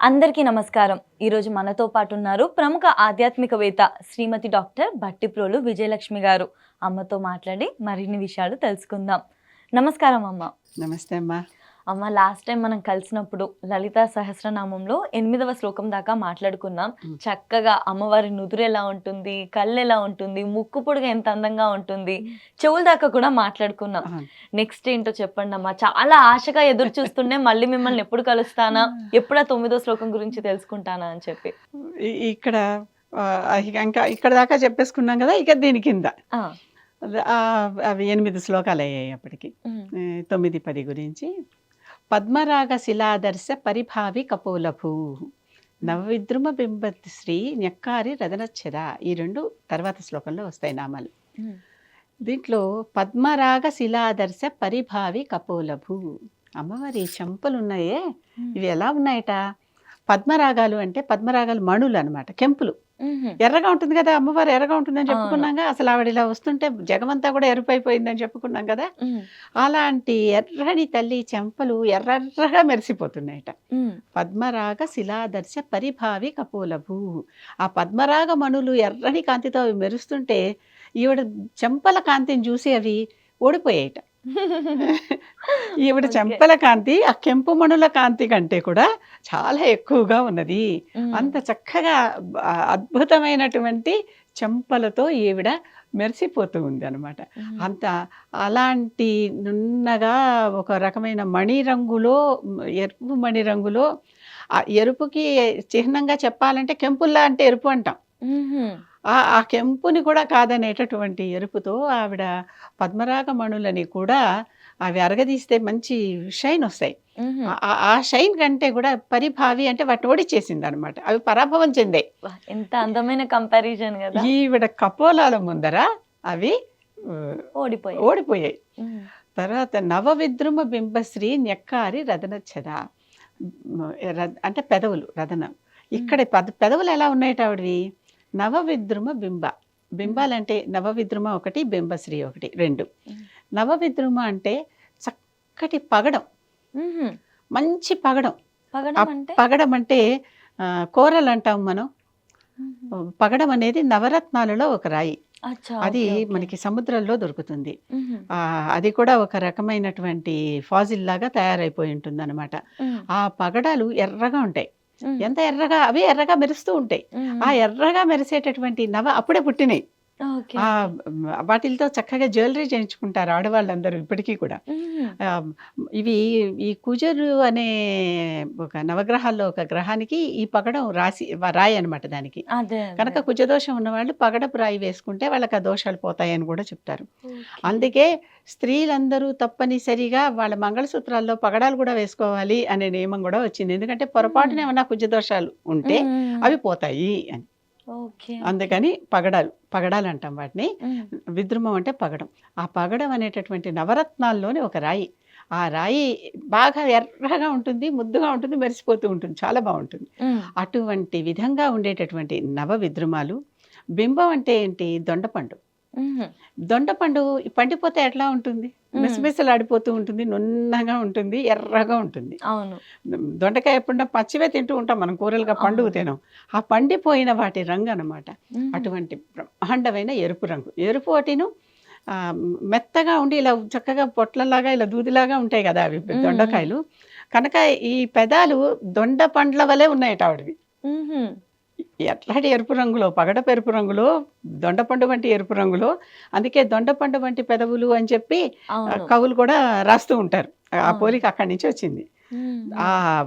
అందరికీ నమస్కారం. ఈరోజు మనతో పాటు ఉన్నారు ప్రముఖ ఆధ్యాత్మికవేత్త శ్రీమతి డాక్టర్ భట్టిప్రోలు విజయలక్ష్మి గారు. అమ్మతో మాట్లాడి మరిన్ని విషయాలు తెలుసుకుందాం. నమస్కారం అమ్మ. నమస్తే అమ్మా. అమ్మ, లాస్ట్ టైం మనం కలిసినప్పుడు లలితా సహస్రనామంలో 8వ శ్లోకం దాకా మాట్లాడుకున్నాం. చక్కగా అమ్మవారి నుదురు ఎలా ఉంటుంది, కళ్ళు ఎలా ఉంటుంది, ముక్కు పొడుగు ఎంత అందంగా ఉంటుంది, చెవుల దాకా కూడా మాట్లాడుకున్నాం. నెక్స్ట్ ఏంటో చెప్పండి అమ్మా. చాలా ఆశగా ఎదురు చూస్తుండే మళ్ళీ మిమ్మల్ని ఎప్పుడు కలుస్తానా, ఎప్పుడు 9వ శ్లోకం గురించి తెలుసుకుంటానా అని చెప్పి. ఇక్కడ ఇంకా ఇక్కడ దాకా చెప్పేసుకున్నాం కదా, ఇక దీని కింద అవి 8 శ్లోకాలు అయ్యాయి అప్పటికి. 9, 10 గురించి. పద్మరాగ శిలాదర్శ పరిభావి కపోలభూ నవవిద్రుమ బింబతి శ్రీ న్యక్కారి రదనచ్చద. ఈ 2 తర్వాత శ్లోకంలో వస్తాయి నామాలు. దీంట్లో పద్మరాగ శిలాదర్శ పరిభావి కపోలభూ. అమ్మవారి చెంపలు ఉన్నాయే, ఇవి ఎలా ఉన్నాయట? పద్మరాగాలు అంటే పద్మరాగాలు మణులు అనమాట, కెంపులు. ఎర్రగా ఉంటుంది కదా అమ్మవారు, ఎర్రగా ఉంటుందని చెప్పుకున్నాగా. అసలు ఆవిడ ఇలా వస్తుంటే జగమంతా కూడా ఎరుపైపోయిందని చెప్పుకున్నాం కదా. అలాంటి ఎర్రని తల్లి చెంపలు ఎర్రగా మెరిసిపోతున్నాయట. పద్మరాగ శిలాదర్శ పరిభావి కపోలభూ. ఆ పద్మరాగ మణులు ఎర్రని కాంతితో అవి మెరుస్తుంటే ఈవిడ చెంపల కాంతిని చూసి అవి ఓడిపోయాయట. ఈవిడ చెంపల కాంతి ఆ కెంపు మణుల కాంతి కంటే కూడా చాలా ఎక్కువగా ఉన్నది. అంత చక్కగా అద్భుతమైనటువంటి చెంపలతో ఈవిడ మెరిసిపోతూ ఉంది అనమాట. అంత అలాంటి నున్నగా ఒక రకమైన మణిరంగులో, ఎరుపు మణిరంగులో, ఆ ఎరుపుకి చిహ్నంగా చెప్పాలంటే కెంపుల్లా అంటే ఎరుపు అంటాం. ఆ కెంపుని కూడా కాదనేటటువంటి ఎరుపుతో ఆవిడ పద్మరాగ మణులని కూడా అవి అరగదీస్తే మంచి షైన్ వస్తాయి. ఆ షైన్ కంటే కూడా పరిభావి అంటే వాటిని ఓడిచేసింది అనమాట. అవి పరాభవం చెందాయి. ఎంత అందమైన కంపారిజన్ కదా. ఈవిడ కపోలాల ముందర అవి ఓడిపోయాయి. తర్వాత నవవిద్రుమ బింబశ్రీ న్యక్కారి రదనచ్చద అంటే పెదవులు, రదనం. ఇక్కడ పెదవులు ఎలా ఉన్నాయట ఆవిడవి? నవవిద్రుమ బింబ. బింబాలంటే నవవిద్రుమ ఒకటి, బింబశ్రీ ఒకటి, 2. నవవిద్రుమ అంటే చక్కటి పగడం, మంచి పగడం. పగడం అంటే కోరలు అంటాం మనం. పగడం అనేది నవరత్నాలలో ఒక రాయి. అది మనకి సముద్రంలో దొరుకుతుంది. అది కూడా ఒక రకమైనటువంటి ఫాజిల్ లాగా తయారైపోయి ఉంటుంది అనమాట. ఆ పగడాలు ఎర్రగా ఉంటాయి. ఎంత ఎర్రగా, అవి ఎర్రగా మెరుస్తూ ఉంటాయి. ఆ ఎర్రగా మెరిసేటటువంటి అప్పుడే పుట్టినాయి. వాటితో చక్కగా జ్యువెలరీ చేయించుకుంటారు ఆడవాళ్ళందరూ ఇప్పటికీ కూడా. ఇవి ఈ కుజరు అనే ఒక నవగ్రహాల్లో ఒక గ్రహానికి ఈ పగడం రాయి అనమాట. దానికి కనుక కుజదోషం ఉన్నవాళ్ళు పగడపు రాయి వేసుకుంటే వాళ్ళకి ఆ దోషాలు పోతాయని కూడా చెప్తారు. అందుకే స్త్రీలందరూ తప్పనిసరిగా వాళ్ళ మంగళసూత్రాల్లో పగడాలు కూడా వేసుకోవాలి అనే నియమం కూడా వచ్చింది. ఎందుకంటే పొరపాటున ఏమన్నా కుజదోషాలు ఉంటే అవి పోతాయి అని. అందుకని పగడాలు అంటాం వాటిని. విద్రుమం అంటే పగడం. ఆ పగడం అనేటటువంటి నవరత్నాల్లోని ఒక రాయి. ఆ రాయి బాగా ఎర్రగా ఉంటుంది, ముద్దుగా ఉంటుంది, మెరిసిపోతూ ఉంటుంది, చాలా బాగుంటుంది. అటువంటి విధంగా ఉండేటటువంటి నవ విద్రుమాలు. బింబం అంటే ఏంటి? దొండపండు. దొండపండు పండిపోతే ఎట్లా ఉంటుంది? మెసమెసలాడిపోతూ ఉంటుంది, నున్నగా ఉంటుంది, ఎర్రగా ఉంటుంది. దొండకాయ ఎప్పుడన్నా పచ్చివే తింటూ ఉంటాం మనం, కూరలుగా పండుగ తినాం. ఆ పండిపోయిన వాటి రంగు అనమాట. అటువంటి బ్రహ్మాండమైన ఎరుపు రంగు. ఎరుపు వాటిను మెత్తగా ఉండి ఇలా చక్కగా పొట్లలాగా ఇలా దూదిలాగా ఉంటాయి కదా అవి దొండకాయలు. కనుక ఈ పెదాలు దొండ పండ్ల వలె ఉన్నాయట ఆవిడవి. ఎట్లాంటి ఎరుపు రంగులో, పగడపు ఎరుపు రంగులో, దొండపండు వంటి ఎరుపు రంగులో. అందుకే దొండపండు వంటి పెదవులు అని చెప్పి కవులు కూడా రాస్తూ ఉంటారు. ఆ పోలిక అక్కడి నుంచి వచ్చింది.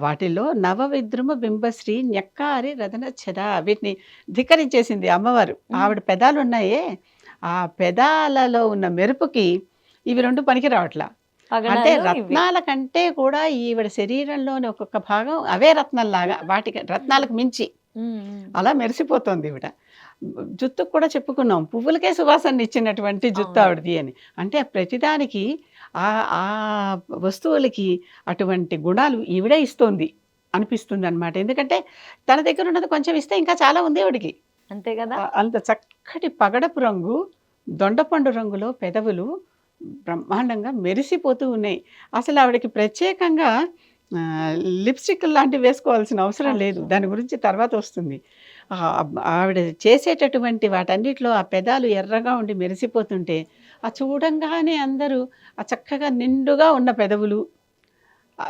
వాటిల్లో నవవిద్రుమ బింబశ్రీ న్యక్కారి రదనచ్చద. వీటిని ధిక్కరించేసింది అమ్మవారు. ఆవిడ పెదాలు ఉన్నాయే, ఆ పెదాలలో ఉన్న మెరుపుకి ఇవి 2 పనికి రావట్లా. అంటే రత్నాల కంటే కూడా ఈవిడ శరీరంలోని ఒక్కొక్క భాగం అవే రత్నాల్లాగా, వాటికి రత్నాలకు మించి అలా మెరిసిపోతుంది ఈవిడ. జుత్తుకు కూడా చెప్పుకున్నాం, పువ్వులకే సువాసన ఇచ్చినటువంటి జుత్తు ఆవిడది అని. అంటే ప్రతిదానికి ఆ వస్తువులకి అటువంటి గుణాలు ఈవిడే ఇస్తోంది అనిపిస్తుంది అనమాట. ఎందుకంటే తన దగ్గర ఉన్నది కొంచెం ఇస్తే ఇంకా చాలా ఉంది ఆవిడికి. అంతే కదా. అంత చక్కటి పగడపు రంగు, దొండపండు రంగులో పెదవులు బ్రహ్మాండంగా మెరిసిపోతూ ఉన్నాయి. అసలు ఆవిడకి ప్రత్యేకంగా లిప్స్టిక్ లాంటివి వేసుకోవాల్సిన అవసరం లేదు, అవసరం. దాని గురించి తర్వాత వస్తుంది. ఆవిడ చేసేటటువంటి వాటన్నిటిలో ఆ పెదాలు ఎర్రగా ఉండి మెరిసిపోతుంటే ఆ చూడంగానే అందరూ ఆ చక్కగా నిండుగా ఉన్న పెదవులు, ఆ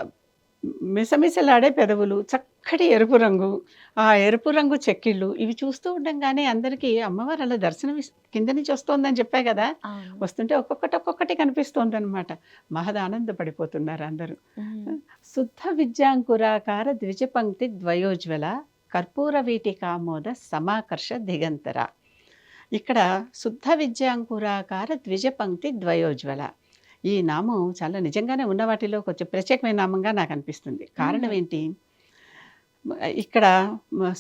మిసమిసలాడే పెదవులు, చక్కటి ఎరుపు రంగు, ఆ ఎరుపు రంగు చెక్కిళ్ళు ఇవి చూస్తూ ఉండంగానే అందరికీ అమ్మవారు అలా దర్శనం కింద నుంచి వస్తోందని చెప్పా కదా, అవును. వస్తుంటే ఒక్కొక్కటి కనిపిస్తోందనమాట. మహదానందపడిపోతున్నారు అందరూ. ఉమ్. శుద్ధ విద్యాంకురాకార ద్విజపంక్తి ద్వయోజ్వల కర్పూర వీటికామోద సమాకర్ష దిగంతర. ఇక్కడ శుద్ధ విద్యాంకురాకార ద్విజపంక్తి ద్వయోజ్వల ఈ నామం చాలా నిజంగానే ఉన్న వాటిలో కొంచెం ప్రత్యేకమైన నామంగా నాకు అనిపిస్తుంది. కారణం ఏంటి, ఇక్కడ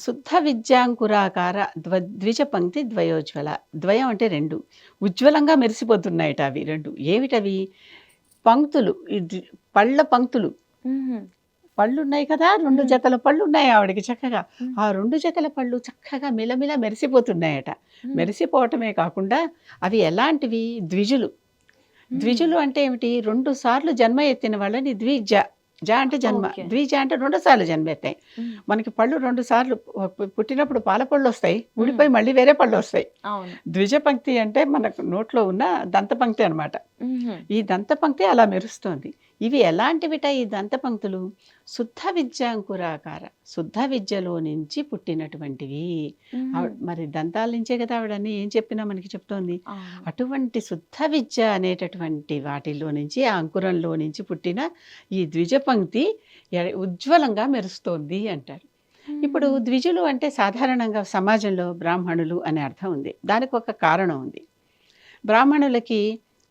శుద్ధ విద్యాంకురాకార ద్విజపంక్తి ద్వయోజ్వల, ద్వయం అంటే రెండు, ఉజ్వలంగా మెరిసిపోతున్నాయట అవి రెండు. ఏమిటవి? పంక్తులు, పళ్ళ పంక్తులు, ఉమ్. పళ్ళు ఉన్నాయి కదా, రెండు జతల పళ్ళు ఉన్నాయి ఆవిడకి చక్కగా. ఉమ్. ఆ రెండు జతల పళ్ళు చక్కగా మిలమిల మెరిసిపోతున్నాయట. ఉమ్. మెరిసిపోవటమే కాకుండా అవి ఎలాంటివి? ద్విజులు. ద్విజులు అంటే ఏమిటి? 2 సార్లు జన్మ ఎత్తిన వాళ్ళని ద్విజ. జ అంటే జన్మ, ఓకే. ద్విజ అంటే 2 సార్లు జన్మ ఎత్తాయి. ఉమ్. మనకి పళ్ళు 2 సార్లు పుట్టినప్పుడు పాల పళ్ళు వస్తాయి, ఊడిపోయి మళ్ళీ వేరే పళ్ళు వస్తాయి. అవును. ద్విజ పంక్తి అంటే మనకు నోట్లో ఉన్న దంతపంక్తి అనమాట. ఉమ్. ఈ దంతపంక్తి అలా మెరుస్తోంది. ఇవి ఎలాంటివిట ఈ దంతపంక్తులు? శుద్ధ విద్యాంకురాకార, శుద్ధ విద్యలో నుంచి పుట్టినటువంటివి. మరి దంతాల నుంచే కదా ఆవిడని ఏం చెప్పినా మనకి చెప్తోంది. అవును. అటువంటి శుద్ధ విద్య అనేటటువంటి వాటిలో నుంచి, ఆ అంకురంలో నుంచి పుట్టిన ఈ ద్విజపంక్తి ఉజ్వలంగా మెరుస్తోంది అంటారు. ఇప్పుడు ద్విజులు అంటే సాధారణంగా సమాజంలో బ్రాహ్మణులు అనే అర్థం ఉంది. దానికి ఒక కారణం ఉంది. బ్రాహ్మణులకి,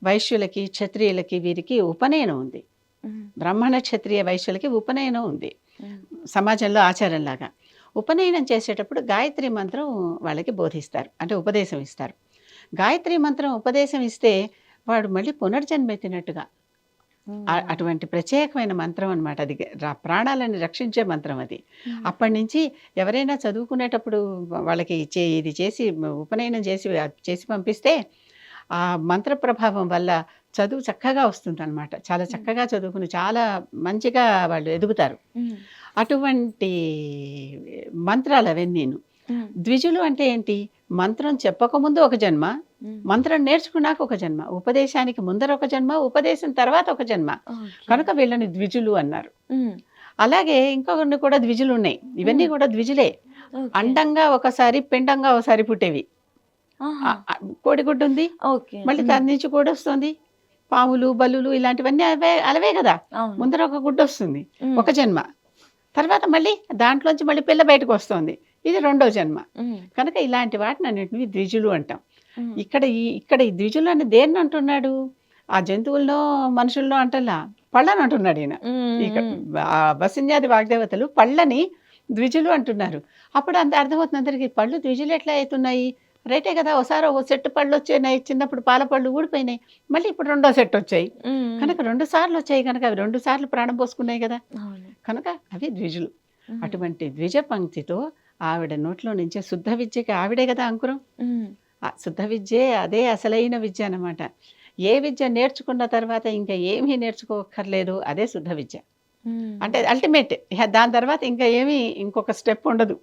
వైశ్యులకి, క్షత్రియులకి వీరికి ఉపనయనం ఉంది. ఉమ్. బ్రాహ్మణ, క్షత్రియ, వైశ్యులకి ఉపనయనం ఉంది ఉమ్. సమాజంలో ఆచారంలాగా. ఉపనయనం చేసేటప్పుడు గాయత్రి మంత్రం వాళ్ళకి బోధిస్తారు, అంటే ఉపదేశం ఇస్తారు. గాయత్రి మంత్రం ఉపదేశం ఇస్తే వాడు మళ్ళీ పునర్జన్మెత్తినట్టుగా. అటువంటి ప్రత్యేకమైన మంత్రం అనమాట అది. ప్రాణాలను రక్షించే మంత్రం అది. అప్పటి నుంచి ఎవరైనా చదువుకునేటప్పుడు వాళ్ళకి ఇది చేసి ఉపనయనం చేసి పంపిస్తే ఆ మంత్ర ప్రభావం వల్ల చదువు చక్కగా వస్తుందన్నమాట. చాలా చక్కగా చదువుకుని చాలా మంచిగా వాళ్ళు ఎదుగుతారు. అటువంటి మంత్రాలు అవన్నీను. ద్విజులు అంటే ఏంటి? మంత్రం చెప్పకముందు ఒక జన్మ, మంత్రం నేర్చుకున్నాక ఒక జన్మ, ఉపదేశానికి ముందర ఒక జన్మ, ఉపదేశం తర్వాత ఒక జన్మ. కనుక వీళ్ళని ద్విజులు అన్నారు. అలాగే ఇంకొకరిని కూడా ద్విజులు ఉన్నాయి. ఇవన్నీ కూడా ద్విజులే. అండంగా ఒకసారి, పిండంగా ఒకసారి పుట్టేవి. కోడిగుడ్డు ఉంది, మళ్ళీ దాని నుంచి కోడి వస్తుంది. పాములు, బల్లులు ఇలాంటివన్నీ అలవే కదా. ముందర ఒక గుడ్డు వస్తుంది, ఒక జన్మ. తర్వాత మళ్ళీ దాంట్లోంచి మళ్ళీ పిల్ల బయటకు వస్తుంది, ఇది రెండో జన్మ. కనుక ఇలాంటి వాటిని అన్నింటినీ ద్విజులు అంటాం. ఇక్కడ ఈ ద్విజులు అని దేన్ని అంటున్నాడు? ఆ జంతువుల్లో, మనుషుల్లో అంటలా, పళ్ళని అంటున్నాడు ఈయన. ఇక్కడ వసిన్యాది వాగ్దేవతలు పళ్ళని ద్విజులు అంటున్నారు. అప్పుడు అంత అర్థమవుతుంది అందరికి, పళ్ళు ద్విజులు ఎట్లా అవుతున్నాయి? రైటే కదా, ఒకసారి ఒక సెట్ పళ్ళు వచ్చాయి, చిన్నప్పుడు పాల పళ్ళు ఊడిపోయినాయి, మళ్ళీ ఇప్పుడు రెండో సెట్ వచ్చాయి. కనుక 2 సార్లు వచ్చాయి కనుక అవి 2 సార్లు ప్రాణం పోసుకున్నాయి కదా, కనుక అవి ద్విజులు. అటువంటి ద్విజ పంక్తితో ఆవిడ నోట్లో నుంచే శుద్ధ విద్యకి ఆవిడే కదా అంకురం. శుద్ధ విద్యే అదే అసలైన విద్య అన్నమాట. ఏ విద్య నేర్చుకున్న తర్వాత ఇంకా ఏమీ నేర్చుకోక్కర్లేదు, అదే శుద్ధ విద్య. అంటే అల్టిమేట్, దాని తర్వాత ఇంకా ఏమీ ఇంకొక స్టెప్ ఉండదు,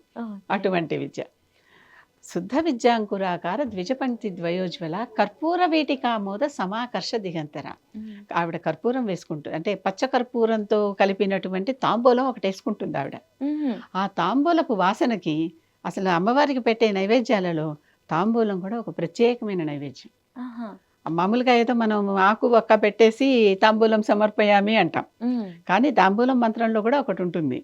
అటువంటి విద్య. శుద్ధ విద్యాంకురాకార ద్విజపంక్తి ద్వయోజ్వల కర్పూర వీటికామోద సమాకర్ష దిగంతర. ఆవిడ కర్పూరం వేసుకుంటుంది, అంటే పచ్చ కర్పూరంతో కలిపినటువంటి తాంబూలం ఒకటి వేసుకుంటుంది ఆవిడ. ఆ తాంబూలపు వాసనకి అసలు అమ్మవారికి పెట్టే నైవేద్యాలలో తాంబూలం కూడా ఒక ప్రత్యేకమైన నైవేద్యం. మామూలుగా ఏదో మనం ఆకు ఒక్క పెట్టేసి తాంబూలం సమర్పయామి అంటాం, కానీ తాంబూలం మంత్రంలో కూడా ఒకటి ఉంటుంది.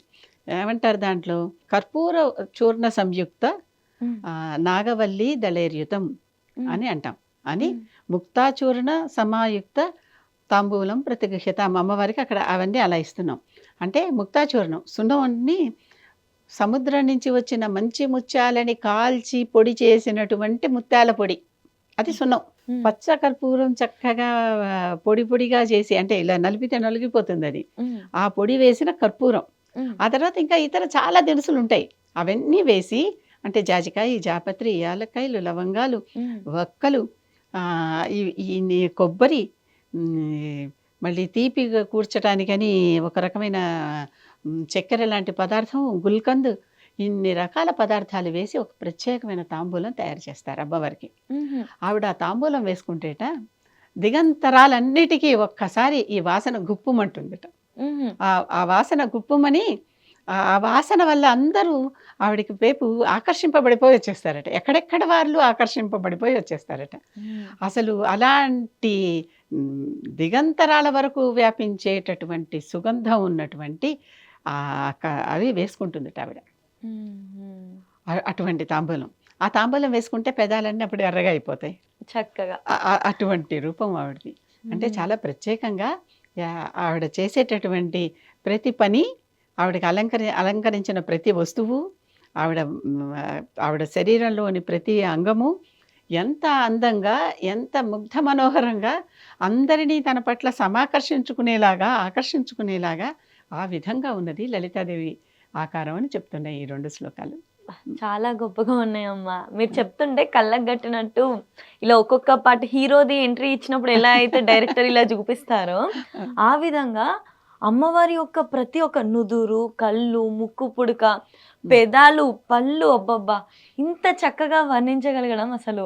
ఏమంటారు దాంట్లో? కర్పూర చూర్ణ సంయుక్త నాగవల్లి దళేర్యుతం అని అంటాం. అని ముక్తాచూర్ణ సమాయుక్త తాంబూలం ప్రతిగృహ్యత. అమ్మవారికి అక్కడ అవన్నీ అలా ఇస్తున్నాం. అంటే ముక్తాచూర్ణం, సున్నవన్నీ సముద్రం నుంచి వచ్చిన మంచి ముత్యాలని కాల్చి పొడి చేసినటువంటి ముత్యాల పొడి, అది సున్నం. పచ్చ కర్పూరం చక్కగా పొడి పొడిగా చేసి, అంటే ఇలా నలిపితే నలిగిపోతుంది అది, ఆ పొడి వేసిన కర్పూరం. ఆ తర్వాత ఇంకా ఇతర చాలా దినుసులు ఉంటాయి, అవన్నీ వేసి, అంటే జాజికాయ, జాపత్రి, యాలక్కాయలు, లవంగాలు, వక్కలు, ఈ కొబ్బరి, మళ్ళీ తీపిగా కూర్చటానికని ఒక రకమైన చక్కెర లాంటి పదార్థం, గుల్కంద్, ఇన్ని రకాల పదార్థాలు వేసి ఒక ప్రత్యేకమైన తాంబూలం తయారు చేస్తారు అమ్మవారికి. ఆవిడ ఆ తాంబూలం వేసుకుంటేట దిగంతరాలన్నిటికీ ఒక్కసారి ఈ వాసన గుప్పుమంటుందిట. ఆ వాసన గుప్పుమని ఆ వాసన వల్ల అందరూ ఆవిడకి వైపు ఆకర్షింపబడిపోయి వచ్చేస్తారట. ఎక్కడెక్కడ వాళ్ళు ఆకర్షింపబడిపోయి వచ్చేస్తారట. అసలు అలాంటి దిగంతరాల వరకు వ్యాపించేటటువంటి సుగంధం ఉన్నటువంటి అవి వేసుకుంటుందట ఆవిడ. అటువంటి తాంబూలం. ఆ తాంబూలం వేసుకుంటే పెదాలన్నీ అప్పుడు ఎర్రగా అయిపోతాయి. చక్కగా అటువంటి రూపం ఆవిడది. అంటే చాలా ప్రత్యేకంగా ఆవిడ చేసేటటువంటి ప్రతి పని, ఆవిడకి అలంకరించిన ప్రతి వస్తువు, ఆవిడ శరీరంలోని ప్రతి అంగము ఎంత అందంగా, ఎంత ముగ్ధ మనోహరంగా అందరినీ తన పట్ల ఆకర్షించుకునేలాగా ఆ విధంగా ఉన్నది లలితాదేవి ఆకారం అని చెప్తున్నాయి ఈ 2 శ్లోకాలు. చాలా గొప్పగా ఉన్నాయమ్మా. మీరు చెప్తుంటే కళ్ళకు గట్టినట్టు ఇలా ఒక్కొక్క పాట హీరోది ఎంట్రీ ఇచ్చినప్పుడు ఎలా అయితే డైరెక్టర్ ఇలా చూపిస్తారో ఆ విధంగా అమ్మవారి యొక్క ప్రతి ఒక్క నుదురు, కళ్ళు, ముక్కు పుడక, పెదాలు, పళ్ళు, అబ్బబ్బా ఇంత చక్కగా వర్ణించగలగడం అసలు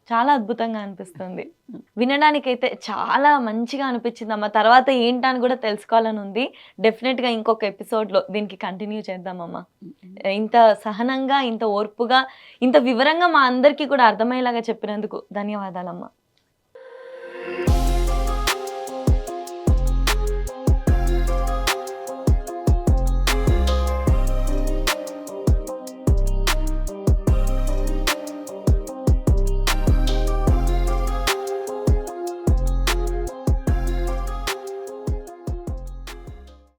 చాలా అద్భుతంగా అనిపిస్తుంది. వినడానికైతే చాలా మంచిగా అనిపించింది అమ్మ. తర్వాత ఏంటని కూడా తెలుసుకోవాలని ఉంది. డెఫినెట్గా ఇంకొక ఎపిసోడ్లో దీనికి కంటిన్యూ చేద్దామమ్మా. ఇంత సహనంగా, ఇంత ఓర్పుగా, ఇంత వివరంగా మా అందరికీ కూడా అర్థమయ్యేలాగా చెప్పినందుకు ధన్యవాదాలమ్మా.